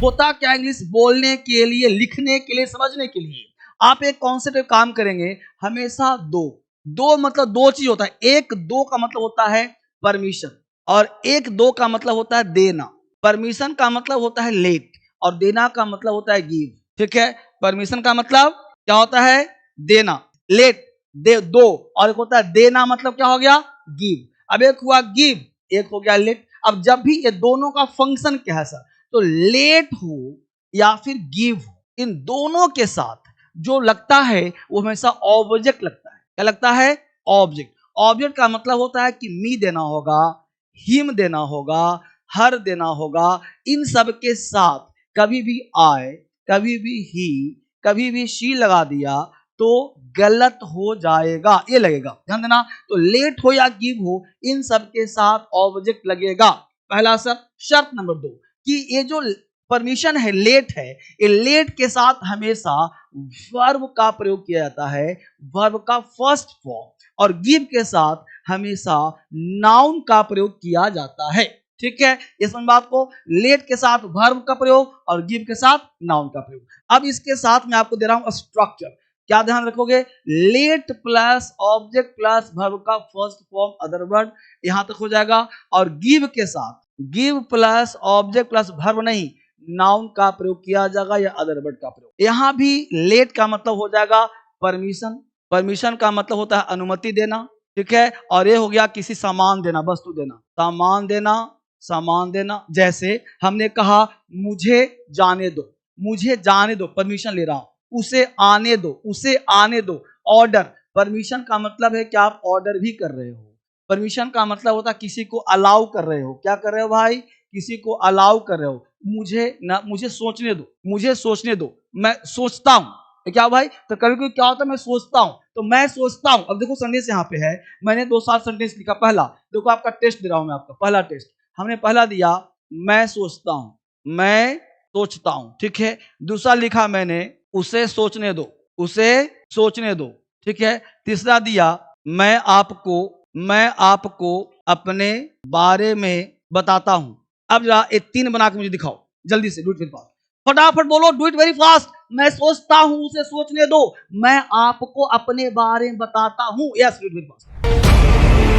होता क्या इंग्लिश बोलने के लिए, लिखने के लिए, समझने के लिए। आप एक कॉन्सेप्ट पे काम करेंगे, हमेशा दो मतलब दो चीज होता है। एक दो का मतलब होता है परमिशन, और एक दो का मतलब होता है देना। परमिशन का मतलब होता है लेट, और देना का मतलब होता है गिव। ठीक है, परमिशन का मतलब क्या होता है? देना, लेट दे दो, और एक होता है देना मतलब क्या हो गया? गिव। अब एक हुआ गिव, एक हो गया लेट। अब जब भी ये दोनों का फंक्शन क्या है सर, तो लेट हो या फिर गिव हो, इन दोनों के साथ जो लगता है वो हमेशा ऑब्जेक्ट लगता है। क्या लगता है? ऑब्जेक्ट। ऑब्जेक्ट का मतलब होता है कि मी देना होगा, हिम देना होगा, हर देना होगा। इन सब के साथ कभी भी आए, कभी भी ही, कभी भी शी लगा दिया तो गलत हो जाएगा, ये लगेगा, ध्यान देना। तो लेट हो या गिव हो, इन सब के साथ ऑब्जेक्ट लगेगा। पहला शर्त। शर्त नंबर 2 कि ये जो परमिशन है, लेट है, ये लेट के साथ हमेशा वर्ब का प्रयोग किया जाता है, वर्ब का फर्स्ट फॉर्म। और गिव के साथ हमेशा नाउन का प्रयोग किया जाता है। ठीक है, इस बात को, लेट के साथ वर्ब का प्रयोग और गिव के साथ नाउन का प्रयोग। अब इसके साथ मैं आपको दे रहा हूं स्ट्रक्चर। क्या ध्यान रखोगे? Late plus object plus verb का फर्स्ट फॉर्म अदर वर्ड, यहां तक हो जाएगा। और गिव के साथ give plus object plus verb नहीं, नाउन का प्रयोग किया जाएगा या अदर वर्ड का प्रयोग। यहां भी लेट का मतलब हो जाएगा परमिशन, परमिशन का मतलब होता है अनुमति देना। ठीक है, और ये हो गया किसी सामान देना, वस्तु देना, सामान देना, सामान देना। जैसे हमने कहा मुझे जाने दो, मुझे जाने दो, परमिशन ले रहा हूं। उसे आने दो, उसे आने दो, ऑर्डर। परमिशन का मतलब है कि आप ऑर्डर भी कर रहे हो। परमिशन का मतलब होता है किसी को अलाउ कर रहे हो। क्या कर रहे हो भाई? किसी को अलाउ कर रहे हो। मुझे सोचने दो, मुझे सोचने दो, मैं सोचता हूं। क्या भाई? तो कभी कभी क्या होता है, मैं सोचता हूं, तो मैं सोचता हूं। अब देखो सेंटेंस यहाँ पे है, मैंने 2-7 सेंटेंस लिखा। पहला देखो, आपका टेस्ट दे रहा हूं मैं, आपका पहला टेस्ट। हमने पहला दिया मैं सोचता हूं, मैं सोचता हूं। ठीक है, दूसरा लिखा मैंने उसे सोचने दो, उसे सोचने दो। ठीक है, तीसरा दिया मैं आपको अपने बारे में बताता हूं। अब जरा ये 3 बना के मुझे दिखाओ जल्दी से, डू इट वेरी फास्ट, फटाफट बोलो, डू इट वेरी फास्ट। मैं सोचता हूं, उसे सोचने दो, मैं आपको अपने बारे में बताता हूं। Yes, do it very fast.